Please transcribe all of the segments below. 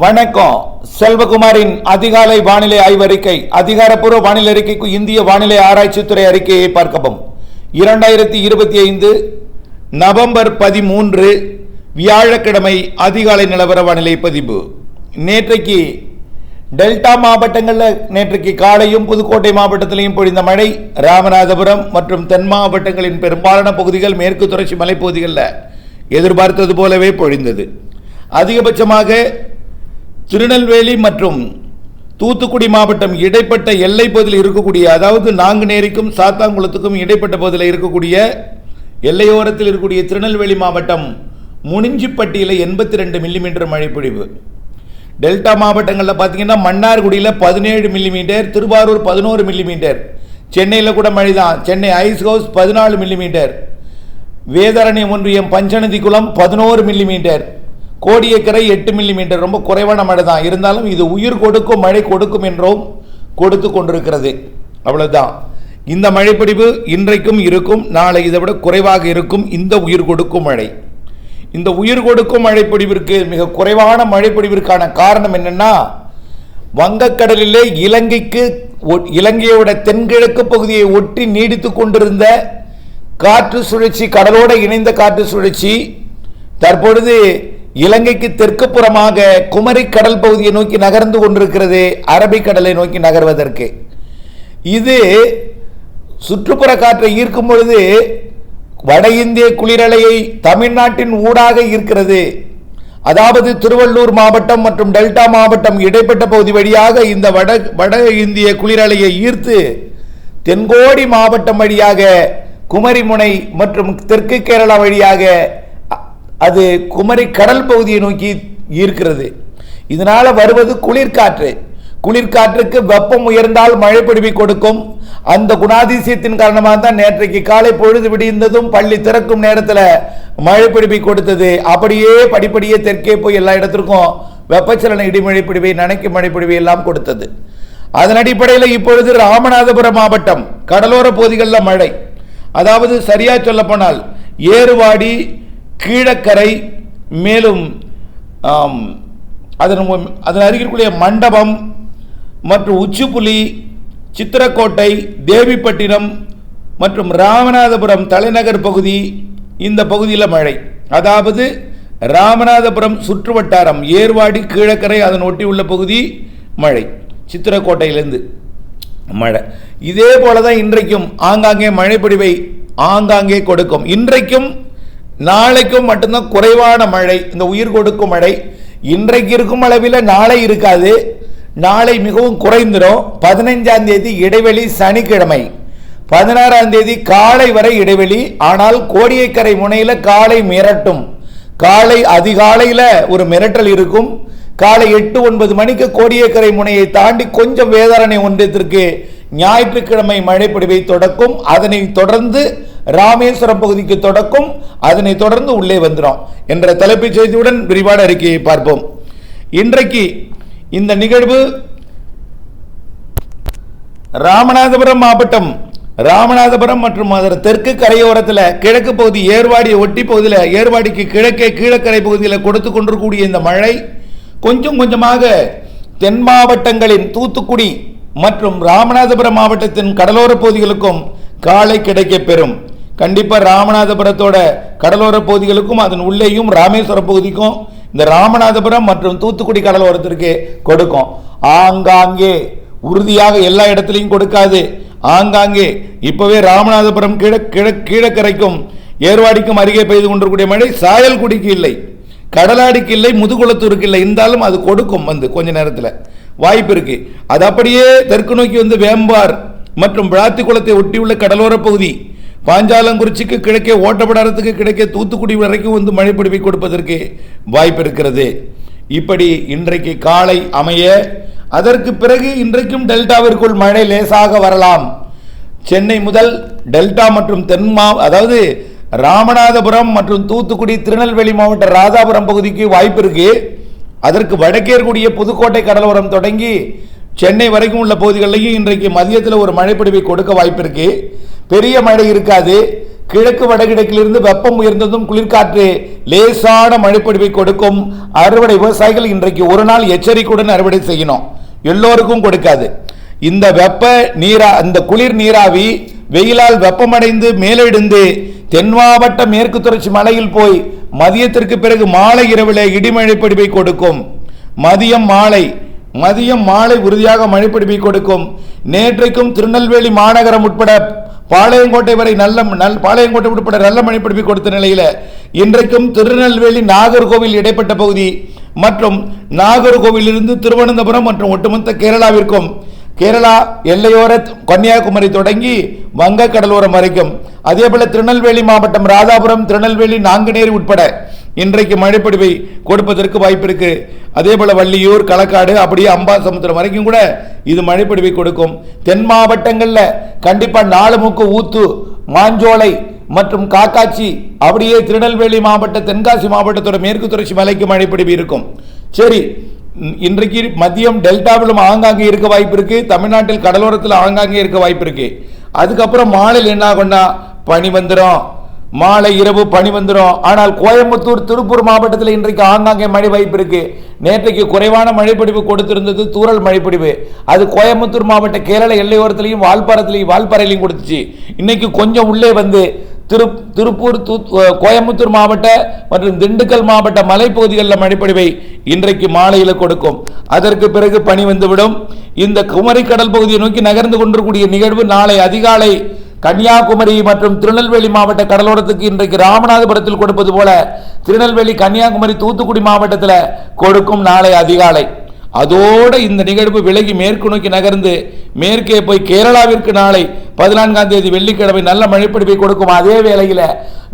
வணக்கம். செல்வகுமாரின் அதிகாலை வானிலை ஆய்வறிக்கை. அதிகாரப்பூர்வ வானிலை அறிக்கைக்கு இந்திய வானிலை ஆராய்ச்சித்துறை அறிக்கையை பார்க்கவும். 2025 நவம்பர் 13 வியாழக்கிழமை அதிகாலை நிலவர வானிலை பதிவு. நேற்றைக்கு டெல்டா மாவட்டங்களில் நேற்றைக்கு காலையும் புதுக்கோட்டை மாவட்டத்திலையும் பொழிந்த மழை ராமநாதபுரம் மற்றும் தென் மாவட்டங்களின் பெரும்பாலான பகுதிகள் மேற்கு தொடர்ச்சி மலைப்பகுதிகளில் எதிர்பார்த்தது போலவே பொழிந்தது. அதிகபட்சமாக திருநெல்வேலி மற்றும் தூத்துக்குடி மாவட்டம் இடைப்பட்ட எல்லை பகுதியில் இருக்கக்கூடிய, அதாவது நாங்குநேரிக்கும் சாத்தாங்குளத்துக்கும் இடைப்பட்ட பகுதியில் இருக்கக்கூடிய எல்லையோரத்தில் இருக்கக்கூடிய திருநெல்வேலி மாவட்டம் முனிஞ்சிப்பட்டியில் 82 மில்லிமீட்டர் மழை பொழிவு. டெல்டா மாவட்டங்களில் பார்த்தீங்கன்னா மன்னார்குடியில் 17 மில்லிமீட்டர், திருவாரூர் 11 மில்லிமீட்டர், சென்னையில் கூட மழை தான். Chennai Ice House 14 millimetre, Vedaranyam ஒன்றியம் பஞ்சநதிக்குளம் 11 மில்லிமீட்டர், கோடியக்கரை 8 மில்லிமீட்டர். ரொம்ப குறைவான மழை தான். இருந்தாலும் இது உயிர் கொடுக்கும் மழை கொடுக்கும் என்றும் கொடுத்து கொண்டிருக்கிறது. அவ்வளவுதான். இந்த மழைப்பிடிவு இன்றைக்கும் இருக்கும், நாளை இதை விட குறைவாக இருக்கும். இந்த உயிர் கொடுக்கும் மழை, இந்த உயிர் கொடுக்கும் மழைப்பிடிவிற்கு மிக குறைவான மழைப்பிடிவிற்கான காரணம் என்னன்னா, வங்கக்கடலிலே இலங்கையோட தென்கிழக்கு பகுதியை ஒட்டி நீடித்து கொண்டிருந்த காற்று சுழற்சி, கடலோடு இணைந்த காற்று சுழற்சி தற்பொழுது இலங்கைக்கு தெற்கு புறமாக குமரி கடல் பகுதியை நோக்கி நகர்ந்து கொண்டிருக்கிறது, அரபிக்கடலை நோக்கி நகர்வதற்கு. இது சுற்றுப்புற காற்றை ஈர்க்கும் பொழுது வட இந்திய குளிரலையை தமிழ்நாட்டின் ஊடாக ஈர்க்கிறது. அதாவது திருவள்ளூர் மாவட்டம் மற்றும் டெல்டா மாவட்டம் இடைப்பட்ட பகுதி வழியாக இந்த வட இந்திய குளிரலையை ஈர்த்து தென்கோடி மாவட்டம் வழியாக குமரிமுனை மற்றும் தெற்கு கேரளா வழியாக அது குமரி கடல் பகுதியை நோக்கி ஈர்க்கிறது. இதனால வருவது குளிர்காற்று. குளிர்காற்றுக்கு வெப்பம் உயர்ந்தால் மழை பொழிவை கொடுக்கும். அந்த குணாதிசயத்தின் காரணமாக தான் நேற்றைக்கு காலை பொழுது விடிந்ததும் பள்ளி திறக்கும் நேரத்தில் மழை பொழிவை கொடுத்தது. அப்படியே படிப்படியே தெற்கே போய் எல்லா இடத்திற்கும் வெப்பச்சலன இடிமழை பொழிவை, நனைக்கும் மழை பொழிவை எல்லாம் கொடுத்தது. அதன் அடிப்படையில் இப்பொழுது ராமநாதபுரம் மாவட்டம் கடலோர பகுதிகளில் மழை, அதாவது சரியா சொல்ல போனால் ஏறுவாடி, கீழக்கரை, மேலும் அதன் அருகிற்குரிய மண்டபம் மற்றும் உச்சிப்புலி, சித்திரக்கோட்டை, தேவிப்பட்டினம் மற்றும் ராமநாதபுரம் தலைநகர் பகுதி, இந்த பகுதியில் மழை. அதாவது ராமநாதபுரம் சுற்று வட்டாரம், ஏர்வாடி, கீழக்கரை, அதன் ஒட்டி உள்ள பகுதி மழை, சித்திரக்கோட்டையிலிருந்து மழை. இதே போலதான் இன்றைக்கும் ஆங்காங்கே மழை பொழிவை ஆங்காங்கே கொடுக்கும். இன்றைக்கும் நாளைக்கும் மட்டும்தான் குறைவான மழை, இந்த உயிர் கொடுக்கும் மழை. இன்றைக்கு இருக்கும் அளவில் நாளை இருக்காது, நாளை மிகவும் குறைந்துடும். 15ஆம் தேதி இடைவெளி சனிக்கிழமை, 16ஆம் தேதி காலை வரை இடைவெளி. ஆனால் கோடியக்கரை முனையில் காலை மிரட்டும், காலை அதிகாலையில் ஒரு மிரட்டல் இருக்கும். காலை 8-9 மணிக்கு கோடியக்கரை முனையை தாண்டி கொஞ்சம் வேதாரண்யம் ஒன்றியத்திற்கு ஞாயிற்றுக்கிழமை மழை பொழிவை தொடக்கும். அதனை தொடர்ந்து ராமேஸ்வரம் பகுதிக்கு தொடக்கும். அதனை தொடர்ந்து உள்ளே வந்துடும் என்ற தலைப்புச் செய்தியுடன் விரிவான அறிக்கையை பார்ப்போம். இன்றைக்கு இந்த நிகழ்வு ராமநாதபுரம் மாவட்டம், ராமநாதபுரம் மற்றும் அதன் தெற்கு கரையோரத்தில் கிழக்கு பகுதி ஏர்வாடியை ஒட்டி பகுதியில், ஏர்வாடிக்கு கிழக்கே கீழக்கரை பகுதியில் கொடுத்து கொண்டிருக்கக்கூடிய இந்த மழை கொஞ்சம் கொஞ்சமாக தென் மாவட்டங்களின் தூத்துக்குடி மற்றும் ராமநாதபுரம் மாவட்டத்தின் கடலோர பகுதிகளுக்கும் காலை கிடைக்க பெறும். கண்டிப்பாக ராமநாதபுரத்தோட கடலோர பகுதிகளுக்கும் அதன் உள்ளேயும் ராமேஸ்வர பகுதிக்கும் இந்த ராமநாதபுரம் மற்றும் தூத்துக்குடி கடலோரத்திற்கு கொடுக்கும். ஆங்காங்கே, உறுதியாக எல்லா இடத்திலையும் கொடுக்காது, ஆங்காங்கே. இப்பவே ராமநாதபுரம் கீழக்கரைக்கும் ஏர்வாடிக்கும் அருகே பெய்து கொண்டிருக்கூடிய மழை சாயல்குடிக்கு இல்லை, கடலாடிக்கு இல்லை, முதுகுளத்தூருக்கு இல்லை. இருந்தாலும் அது கொடுக்கும், வந்து கொஞ்ச நேரத்தில் வாய்ப்பு இருக்கு. அது அப்படியே தெற்கு நோக்கி வந்து வேம்பார் மற்றும் விளாத்திக்குளத்தை ஒட்டியுள்ள கடலோர பகுதி, பாஞ்சாலங்குறிச்சிக்கு கிழக்கே, ஓட்டப்படாரத்துக்கு கிழக்கே, தூத்துக்குடி வரைக்கும் வந்து மழை பொழிவை கொடுப்பதற்கு வாய்ப்பு இருக்கிறது. இப்படி இன்றைக்கு காலை அமைய, அதற்கு பிறகு இன்றைக்கும் டெல்டாவிற்குள் மழை லேசாக வரலாம். சென்னை முதல் டெல்டா மற்றும் அதாவது ராமநாதபுரம் மற்றும் தூத்துக்குடி, திருநெல்வேலி மாவட்ட ராதாபுரம் பகுதிக்கு வாய்ப்பு இருக்கு. அதற்கு வடக்கே கூடிய புதுக்கோட்டை கடலோரம் தொடங்கி சென்னை வரைக்கும் உள்ள பகுதிகளிலையும் இன்றைக்கு மதியத்தில் ஒரு மழை பொழிவை கொடுக்க வாய்ப்பு இருக்கு. பெரிய மழை இருக்காது. கிழக்கு வடகிழக்கிலிருந்து வெப்பம் உயர்ந்ததும் குளிர்காற்று லேசான மழைப்பொழிவை கொடுக்கும். அறுவடை விவசாயிகள் இன்றைக்கு ஒரு நாள் எச்சரிக்கையுடன் அறுவடை செய்யணும். எல்லோருக்கும் கொடுக்காது. இந்த இந்த குளிர் நீராவி வெயிலால் வெப்பமடைந்து மேலெடுந்து தென் மாவட்ட மேற்கு தொடர்ச்சி மலையில் போய் மதியத்திற்கு பிறகு மாலை இரவில் இடிமழை பொழிவை கொடுக்கும். மதியம் மாலை உறுதியாக மழைப்பொழிவை கொடுக்கும். நேற்றைக்கும் திருநெல்வேலி மாநகரம் உட்பட பாளையங்கோட்டை வரை பாளையங்கோட்டை உட்பட நல்ல மழைப்பொழிவை கொடுத்த நிலையில் இன்றைக்கும் திருநெல்வேலி நாகர்கோவில் இடைப்பட்ட பகுதி மற்றும் நாகர்கோவிலிருந்து திருவனந்தபுரம் மற்றும் ஒட்டுமொத்த கேரளாவிற்கும் கேரளா எல்லையோர கன்னியாகுமரி தொடங்கி வங்க கடலோரம் வரைக்கும் அதேபோல திருநெல்வேலி மாவட்டம் ராதாபுரம் திருநெல்வேலி நாங்குநேரி உட்பட இன்றைக்கு மழைப்பொழிவை கொடுப்பதற்கு வாய்ப்பு இருக்கு. அதேபோல வள்ளியூர் களக்காடு அப்படியே அம்பாசமுத்திரம் வரைக்கும் கூட இது மழைப்பொழிவை கொடுக்கும். தென் மாவட்டங்களில் கண்டிப்பா நாலுமுக்கு ஊத்து மாஞ்சோலை மற்றும் காக்காட்சி அப்படியே திருநெல்வேலி மாவட்ட தென்காசி மாவட்டத்தோட மேற்கு தொடர்ச்சி மலைக்கு மழைப்பொழிவு இருக்கும். சரி, இன்றைக்கு மதியம் டெல்டாவிலும் ஆங்காங்கே இருக்க வாய்ப்பு இருக்கு. தமிழ்நாட்டில் கடலோரத்தில் ஆங்காங்கே இருக்க வாய்ப்பு இருக்கு. அதுக்கப்புறம் மாலையில் என்ன ஆகும்னா பனி வந்துடும். மாலை இரவு பனி வந்துடும். ஆனால் கோயம்புத்தூர் திருப்பூர் மாவட்டத்தில் இன்றைக்கு ஆங்காங்கே மழை வாய்ப்பு இருக்கு. நேற்றைக்கு குறைவான மழைப்பொழிவு கொடுத்திருந்தது தூறல் மழைப்பொழிவு. அது கோயம்புத்தூர் மாவட்ட கேரள எல்லையோரத்திலையும் வால்பாறையிலையும் கொடுத்துச்சு. இன்னைக்கு கொஞ்சம் உள்ளே வந்து திருப்பூர் கோயம்புத்தூர் மாவட்ட மற்றும் திண்டுக்கல் மாவட்ட மலைப்பகுதிகளில் மழைப்பொழிவை இன்றைக்கு மாலையில் கொடுக்கும். அதற்கு பிறகு பனி வந்துவிடும். இந்த குமரி கடல் பகுதியை நோக்கி நகர்ந்து கொண்டிருக்கூடிய நிகழ்வு நாளை அதிகாலை கன்னியாகுமரி மற்றும் திருநெல்வேலி மாவட்ட கடலோரத்துக்கு இன்றைக்கு ராமநாதபுரத்தில் கொடுப்பது போல திருநெல்வேலி கன்னியாகுமரி தூத்துக்குடி மாவட்டத்தில் கொடுக்கும் நாளை அதிகாலை. அதோடு இந்த நிகழ்வு விலகி மேற்கு நோக்கி நகர்ந்து மேற்கே போய் கேரளாவிற்கு நாளை 14ஆம் தேதி வெள்ளிக்கிழமை நல்ல மழைப்பொழிவை கொடுக்கும். அதே வேளையில்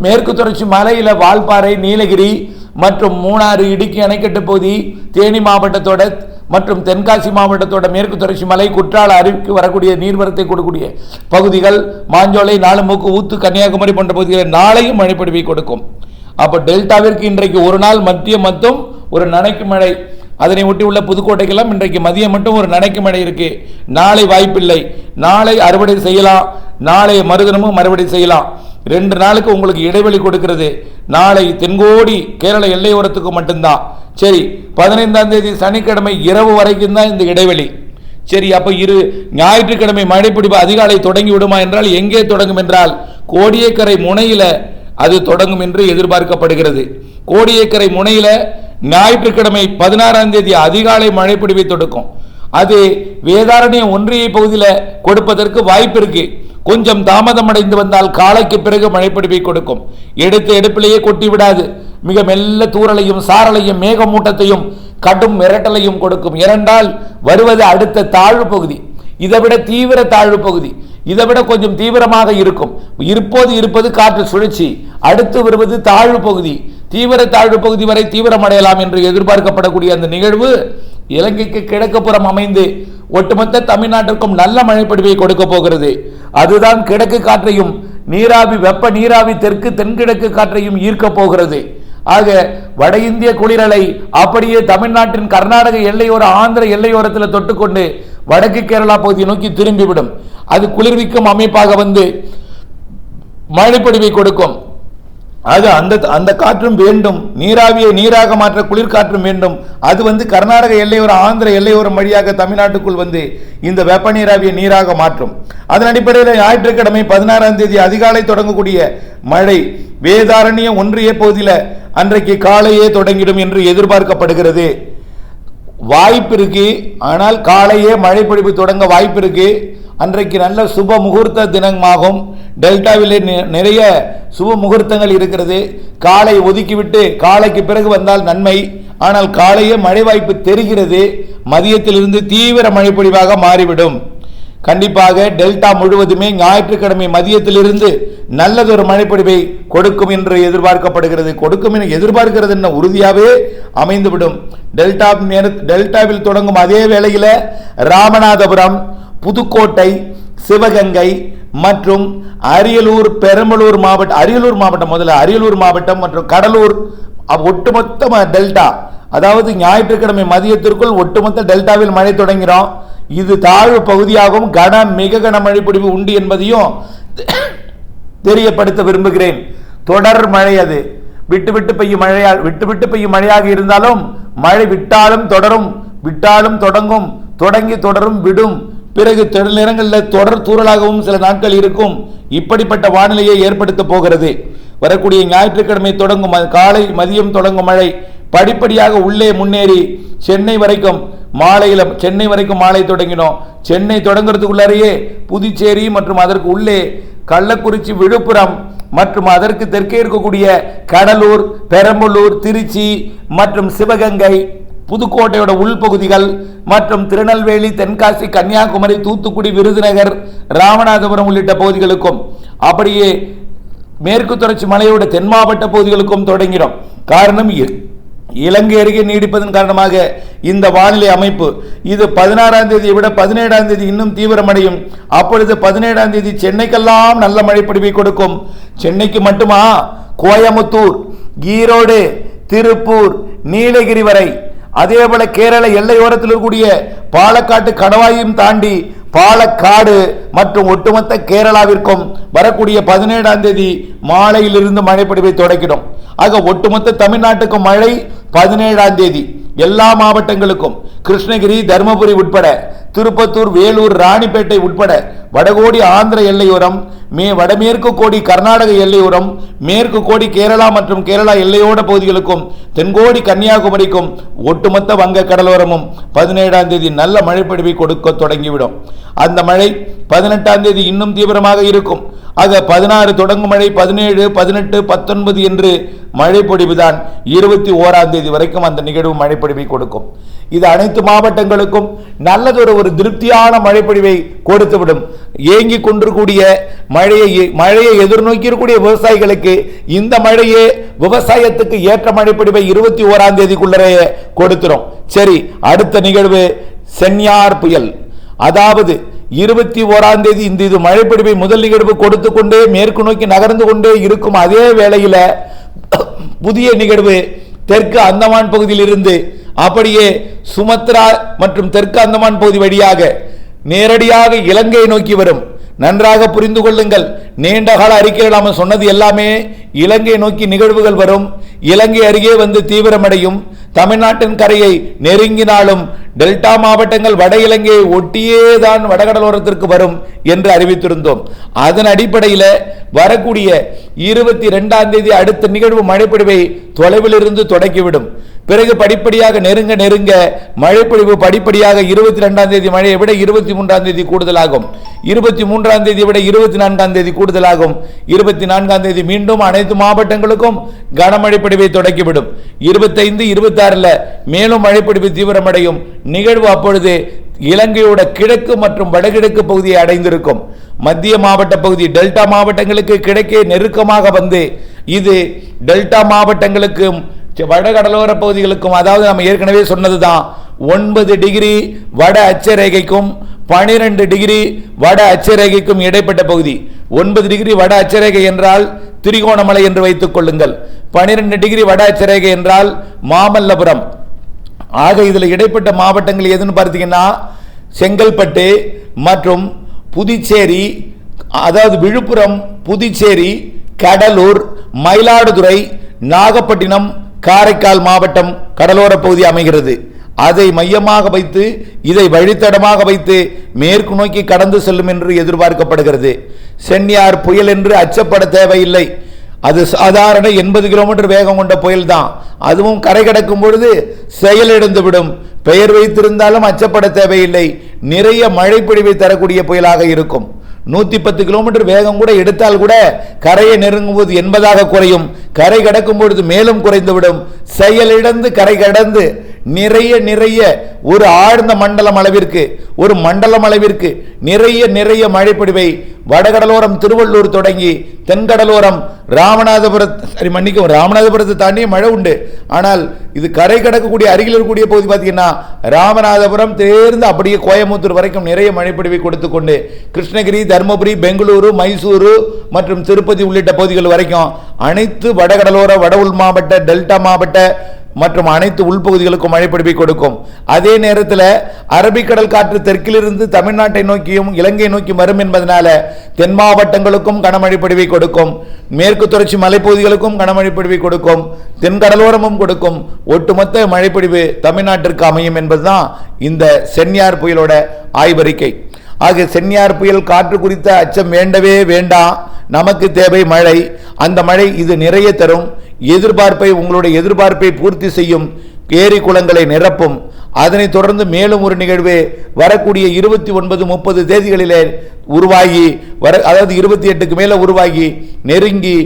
மேற்கு தொடர்ச்சி மலையில் வால்பாறை நீலகிரி மற்றும் மூணாறு இடுக்கி அணைக்கட்டு பகுதி தேனி மாவட்டத்தோட மற்றும் தென்காசி மாவட்டத்தோட மேற்கு தொடர்ச்சி மலை குற்றால அருவிக்கு வரக்கூடிய நீர்வரத்தை கொடுக்கக்கூடிய பகுதிகள் மாஞ்சோலை நாலுமுக்கு ஊத்து கன்னியாகுமரி போன்ற பகுதிகளில் நாளையும் மழைப்பொழிவை கொடுக்கும். அப்போ டெல்டாவிற்கு இன்றைக்கு ஒரு நாள் மதியம் மட்டும் ஒரு நனைக்கு மழை, அதனை ஒட்டி உள்ள புதுக்கோட்டைக்கெல்லாம் இன்றைக்கு மதியம் மட்டும் ஒரு நனைக்கு மழை இருக்கு. நாளை வாய்ப்பில்லை. நாளை அறுவடை செய்யலாம், நாளை மறுதினமும் அறுவடை செய்யலாம். 2 நாளுக்கு உங்களுக்கு இடைவெளி கொடுக்கிறது. நாளை தென்கோடி கேரள எல்லையோரத்துக்கு மட்டும்தான். சரி, 15ஆம் தேதி சனிக்கிழமை இரவு வரைக்கும் தான் இந்த இடைவெளி. சரி, அப்போ ஞாயிற்றுக்கிழமை மழைப்பொழிவு அதிகாலை தொடங்கி விடுமா என்றால் எங்கே தொடங்கும் என்றால் கோடியக்கரை முனையில அது தொடங்கும் என்று எதிர்பார்க்கப்படுகிறது. கோடியக்கரை முனையில ஞாயிற்றுக்கிழமை 16ஆம் தேதி அதிகாலை மழைப்பொழிவை தொடக்கும். அது வேதாரண்ய ஒன்றிய பகுதியில் கொடுப்பதற்கு வாய்ப்பு இருக்கு. கொஞ்சம் தாமதம் அடைந்து வந்தால் காலைக்கு பிறகு மழைப்பொழிவை கொடுக்கும். எடுத்த எடுப்பிலேயே கொட்டி விடாது. மிக மெல்ல தூறலையும் சாரலையும் மேகமூட்டத்தையும் கடும் மிரட்டலையும் கொடுக்கும். இரண்டால் வருவது அடுத்த தாழ்வு பகுதி, இதைவிட தீவிர தாழ்வு பகுதி, இதைவிட கொஞ்சம் தீவிரமாக இருக்கும். இருப்பது காற்று சுழற்சி, அடுத்து வருவது தாழ்வு பகுதி. தீவிர தாழ்வு பகுதி வரை தீவிரம் அடையலாம் என்று எதிர்பார்க்கப்படக்கூடிய அந்த நிகழ்வு இலங்கைக்கு கிழக்குப்புறம் அமைந்து ஒட்டுமொத்த தமிழ்நாட்டிற்கும் நல்ல மழைப்பொழிவை கொடுக்க போகிறது. அதுதான் கிழக்கு காற்றையும் வெப்ப நீராவி தென்கிழக்கு காற்றையும் ஈர்க்க போகிறது. ஆக வட இந்திய குளிரலை அப்படியே தமிழ்நாட்டின் கர்நாடக எல்லையோர ஆந்திர எல்லையோரத்தில் தொட்டுக்கொண்டு வடக்கு கேரளா பகுதியை நோக்கி திரும்பிவிடும். அது குளிர்விக்கும் அமைப்பாக வந்து மழைப்பொழிவை கொடுக்கும். அது அந்த காற்றும் வேண்டும். நீராவியை நீராக மாற்ற குளிர்காற்றும் வேண்டும். அது வந்து கர்நாடக எல்லையோர ஆந்திர எல்லையோரம் வழியாக தமிழ்நாட்டுக்குள் வந்து இந்த வெப்ப நீராவியை நீராக மாற்றும். அதன் அடிப்படையில் ஞாயிற்றுக்கிழமை 16ஆம் தேதி அதிகாலை தொடங்கக்கூடிய மழை வேதாரண்ய ஒன்றிய பகுதியில் அன்றைக்கு காலையே தொடங்கிடும் என்று எதிர்பார்க்கப்படுகிறது. வாய்ப்பு இருக்கு. ஆனால் காலையே மழைப்பொழிவு தொடங்க வாய்ப்பு இருக்கு. அன்றைக்கு நல்ல சுப முகூர்த்த தினமாகும். டெல்டாவிலே நிறைய சுப முகூர்த்தங்கள் இருக்கிறது. காலை ஒதுக்கிவிட்டு காலைக்கு பிறகு வந்தால் நன்மை. ஆனால் காலையே மழை வாய்ப்பு தெரிகிறது. மதியத்திலிருந்து தீவிர மழைப்பொழிவாக மாறிவிடும். கண்டிப்பாக டெல்டா முழுவதுமே ஞாயிற்றுக்கிழமை மதியத்திலிருந்து நல்லதொரு மழைப்பொழிவை கொடுக்கும் என்று எதிர்பார்க்கப்படுகிறது. கொடுக்கும் என எதிர்பார்க்கிறது என்ன உறுதியாகவே அமைந்துவிடும். டெல்டாவில் தொடங்கும் அதே வேளையில் ராமநாதபுரம், புதுக்கோட்டை, சிவகங்கை மற்றும் அரியலூர் பெரம்பலூர் மாவட்டம் முதல்ல அரியலூர் மாவட்டம் மற்றும் கடலூர் ஒட்டுமொத்த டெல்டா, அதாவது ஞாயிற்றுக்கிழமை மதியத்திற்குள் ஒட்டுமொத்த டெல்டாவில் மழை தொடங்கிறோம். இது தாழ்வு பகுதியாகவும் மிக கன மழைப்பொழிவு உண்டு என்பதையும் தெரியப்படுத்த விரும்புகிறேன். தொடர் மழை, அது விட்டு விட்டு பெய்யும் மழையாக இருந்தாலும் மழை விட்டாலும் தொடரும், விட்டாலும் தொடங்கும், தொடங்கி தொடரும், விடும், பிறகு நேரங்களில் தொடர் தூறலாகவும் சில நாட்கள் இருக்கும். இப்படிப்பட்ட வானிலையை ஏற்படுத்த போகிறது. வரக்கூடிய ஞாயிற்றுக்கிழமை தொடங்கும் காலை மதியம் தொடங்கும் மழை படிப்படியாக உள்ளே முன்னேறி சென்னை வரைக்கும் மாலை தொடங்கினோம். சென்னை தொடங்குறதுக்குள்ளேயே புதுச்சேரி மற்றும் அதற்கு உள்ளே கள்ளக்குறிச்சி, விழுப்புரம் மற்றும் அதற்கு தெற்கே இருக்கக்கூடிய கடலூர், பெரம்பலூர், திருச்சி மற்றும் சிவகங்கை, புதுக்கோட்டையோட உள்பகுதிகள் மற்றும் திருநெல்வேலி, தென்காசி, கன்னியாகுமரி, தூத்துக்குடி, விருதுநகர், ராமநாதபுரம் உள்ளிட்ட பகுதிகளுக்கும், அப்படியே மேற்கு தொடர்ச்சி மலையோட தென் மாவட்ட பகுதிகளுக்கும் தொடங்கிடும். காரணம் இலங்கை அருகே நீடிப்பதன் காரணமாக இந்த வானிலை அமைப்பு. இது 16ஆம் தேதியை விட 17ஆம் தேதி இன்னும் தீவிரமடையும். அப்பொழுது 17ஆம் தேதி சென்னைக்கெல்லாம் நல்ல மழை பொழிவை கொடுக்கும். சென்னைக்கு மட்டுமா, கோயமுத்தூர், ஈரோடு, திருப்பூர், நீலகிரி வரை, அதே போல கேரள எல்லையோரத்தில் இருக்கக்கூடிய பாலக்காட்டு கணவாயும் தாண்டி பாலக்காடு மற்றும் ஒட்டுமொத்த கேரளாவிற்கும் வரக்கூடிய 17ஆம் தேதி மாலையிலிருந்து மழை பொழிவை தொடங்கிடும். ஆக ஒட்டுமொத்த தமிழ்நாட்டுக்கும் மழை 17ஆம் தேதி எல்லா மாவட்டங்களுக்கும், கிருஷ்ணகிரி, தருமபுரி உட்பட, திருப்பத்தூர், வேலூர், ராணிப்பேட்டை உட்பட வடகோடி ஆந்திர எல்லையோரம், வடமேற்கு கோடி கர்நாடக எல்லையோரம், மேற்கு கோடி கேரளா மற்றும் கேரளா எல்லையோட பகுதிகளுக்கும், தென்கோடி கன்னியாகுமரிக்கும், ஒட்டுமொத்த வங்க கடலோரமும் 17ஆம் தேதி நல்ல மழை பொழிவை கொடுக்க தொடங்கிவிடும். அந்த மழை 18ஆம் தேதி இன்னும் தீவிரமாக இருக்கும். ஆக 16 தொடங்கும் மழை 17, 18, 19 என்று மழை பொழிவுதான் 21ஆம் தேதி வரைக்கும் அந்த நிகழ்வு மழை பொழிவை கொடுக்கும். இது அனைத்து மாவட்டங்களுக்கும் நல்லதொரு திருப்தியான மழை பொழிவை கொடுத்துவிடும். ஏங்கி கொண்டிருக்கூடிய மழையை எதிர்நோக்கி இருக்கக்கூடிய விவசாயிகளுக்கு இந்த மழையே விவசாயத்துக்கு ஏற்ற மழை பொழிவை 21ஆம் தேதிக்குள்ளே கொடுத்துரும். சரி, அடுத்த நிகழ்வு சென்யார் புயல். அதாவது 21ஆம் தேதி இந்த மழை பொழிவை முதல் நிகழ்வு கொடுத்து கொண்டே மேற்கு நோக்கி நகர்ந்து கொண்டே இருக்கும். அதே வேளையில புதிய நிகழ்வு தெற்கு அந்தமான் பகுதியில் இருந்து அப்படியே சுமத்ரா மற்றும் தெற்கு அந்தமான் பகுதி வழியாக நேரடியாக இலங்கையை நோக்கி வரும். நன்றாக புரிந்து கொள்ளுங்கள். நீண்ட கால அறிக்கையில் நாம சொன்னது எல்லாமே இலங்கை நோக்கி நிகழ்வுகள் வரும். இலங்கை அருகே வந்து தீவிரமடையும். தமிழ்நாட்டின் கரையை நெருங்கினாலும் டெல்டா மாவட்டங்கள் வட இலங்கையை ஒட்டியே தான் வடகடலோரத்திற்கு வரும் என்று அறிவித்திருந்தோம். அதன் அடிப்படையில் வரக்கூடிய 22ஆம் தேதி அடுத்த நிகழ்வு மழைப்பொழிவை தொலைவில் இருந்து தொடக்கிவிடும். பிறகு படிப்படியாக நெருங்க மழைப்பொழிவு படிப்படியாக 22ஆம் தேதி மழையை விட 23ஆம் தேதி கூடுதலாகும். 23ஆம் தேதியை விட 24ஆம் தேதி கூடுதலாகும். 24ஆம் தேதி மீண்டும் அனைத்து மாவட்டங்களுக்கும் கனமழை பொழிவை தொடக்கிவிடும். 25, 26 மேலும் மழைப்பொழிவு தீவிரமடையும். நிகழ்வு அப்பொழுது இலங்கையோட கிழக்கு மற்றும் வடகிழக்கு பகுதியை அடைந்திருக்கும். மத்திய மாவட்ட பகுதி டெல்டா மாவட்டங்களுக்கு கிழக்கே நெருக்கமாக வந்து இது டெல்டா மாவட்டங்களுக்கும் வடகடலோர பகுதிகளுக்கும், அதாவது நம்ம ஏற்கனவே சொன்னதுதான், 9 டிகிரி வட அச்சரேகைக்கும் 12 டிகிரி வட அச்சரேகைக்கும் இடைப்பட்ட பகுதி. 9 டிகிரி வட அச்சரேகை என்றால் திரிகோணமலை என்று வைத்துக் கொள்ளுங்கள். 12 டிகிரி வட அச்சரேகை என்றால் மாமல்லபுரம். ஆக இதில் இடைப்பட்ட மாவட்டங்கள் எதுன்னு பார்த்தீங்கன்னா செங்கல்பட்டு மற்றும் புதுச்சேரி, அதாவது விழுப்புரம், புதுச்சேரி, கடலூர், மயிலாடுதுறை, நாகப்பட்டினம், காரைக்கால் மாவட்டம் கடலோர பகுதி அமைகிறது. அதை மையமாக வைத்து இதை வழித்தடமாக வைத்து மேற்கு நோக்கி கடந்து செல்லும் என்று எதிர்பார்க்கப்படுகிறது. சென்யார் புயல் என்று அச்சப்பட தேவையில்லை. அது சாதாரண 80 கிலோமீட்டர் வேகம் கொண்ட புயல் தான். அதுவும் கரை கடக்கும் பொழுது செயலிழந்து விடும். பெயர் வைத்திருந்தாலும் அச்சப்பட தேவையில்லை. நிறைய மழை பொழிவை தரக்கூடிய புயலாக இருக்கும். 110 கிலோமீட்டர் வேகம் கூட எடுத்தால் கூட கரையை நெருங்கும் போது 80ஆக குறையும். கரை கடக்கும் பொழுது மேலும் குறைந்துவிடும். செயலிழந்து கரை கடந்து நிறைய ஒரு ஆழ்ந்த மண்டலம் அளவிற்கு நிறைய மழை பொழிவை வடகடலோரம் திருவள்ளூர் தொடங்கி தென்கடலோரம் ராமநாதபுரத்தை தாண்டி மழை உண்டு. ஆனால் இது கரை கடக்கக்கூடிய அருகில் இருக்கக்கூடிய பகுதி பார்த்தீங்கன்னா ராமநாதபுரம் தேர்ந்து அப்படியே கோயம்புத்தூர் வரைக்கும் நிறைய மழைப்பொழிவை கொடுத்து கொண்டு கிருஷ்ணகிரி, தருமபுரி, பெங்களூரு, மைசூரு மற்றும் திருப்பதி உள்ளிட்ட பகுதிகள் வரைக்கும் அனைத்து வடகடலோர, வட உள் மாவட்ட, டெல்டா மாவட்ட மற்றும் அனைத்து உள்பகுதிகளுக்கும் மழைப்பொழிவை கொடுக்கும். அதே நேரத்தில் அரபிக்கடல் காற்று தெற்கிலிருந்து தமிழ்நாட்டை நோக்கியும் இலங்கை நோக்கி வரும் என்பதனால தென் மாவட்டங்களுக்கும் கனமழைப்பொழிவை கொடுக்கும். மேற்கு தொடர்ச்சி மலைப்பகுதிகளுக்கும் கனமழைப்பொழிவை கொடுக்கும். தென்கடலோரமும் கொடுக்கும். ஒட்டுமொத்த மழைப்பொழிவு தமிழ்நாட்டிற்கு அமையும் என்பதுதான் இந்த சென்யார் புயலோட ஆய்வறிக்கை. ஆக சென்யார் புயல் காற்று குறித்த அச்சம் வேண்டவே வேண்டாம். நமக்கு தேவை மழை. அந்த மழை இது நிறைய தரும். உங்களுடைய எதிர்பார்ப்பை பூர்த்தி செய்யும். ஏரி குளங்களை நிரப்பும். அதனைத் தொடர்ந்து மேலும் ஒரு நிகழ்வு வரக்கூடிய 29, 30 தேதிகளிலே உருவாகி அதாவது 28க்கு மேல உருவாகி நெருங்கி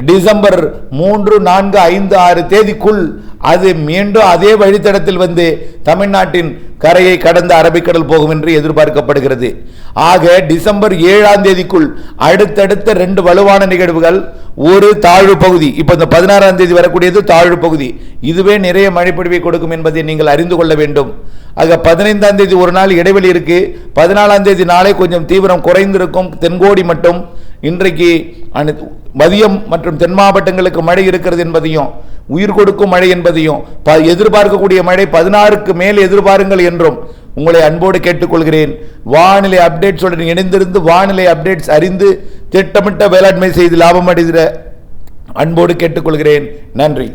டிசம்பர் 3, 4, 5, 6 தேதிக்குள் அது மீண்டும் அதே வழித்தடத்தில் வந்து தமிழ்நாட்டின் கரையை கடந்த அரபிக்கடல் போகும் என்று எதிர்பார்க்கப்படுகிறது. ஆக டிசம்பர் 7ஆம் தேதிக்குள் அடுத்தடுத்த 2 வலுவான நிகழ்வுகள், ஒரு தாழ்வு பகுதி, இப்ப இந்த 16ஆம் தேதி வரக்கூடியது தாழ்வு பகுதி, இதுவே நிறைய மழைப்பொழிவை கொடுக்கும் என்பதை நீங்கள் அறிந்து கொள்ள வேண்டும். ஆக 15ஆம் தேதி ஒரு நாள் இடைவெளி இருக்கு. 14ஆம் தேதி நாளை கொஞ்சம் தீவிரம் குறைந்திருக்கும். தென்கோடி மட்டும் இன்றைக்கு மதியம் மற்றும் தென் மாவட்டங்களுக்கு மழை இருக்கிறது என்பதையும், உயிர் கொடுக்கும் மழை என்பதையும், எதிர்பார்க்கக்கூடிய மழை 16க்கு மேல் எதிர்பாருங்கள் என்றும் உங்களை அன்போடு கேட்டுக்கொள்கிறேன். வானிலை அப்டேட்ஸுடன் இணைந்திருந்து வானிலை அப்டேட்ஸ் அறிந்து திட்டமிட்ட வேளாண்மை செய்து லாபம் அடைகிற அன்போடு கேட்டுக்கொள்கிறேன். நன்றி.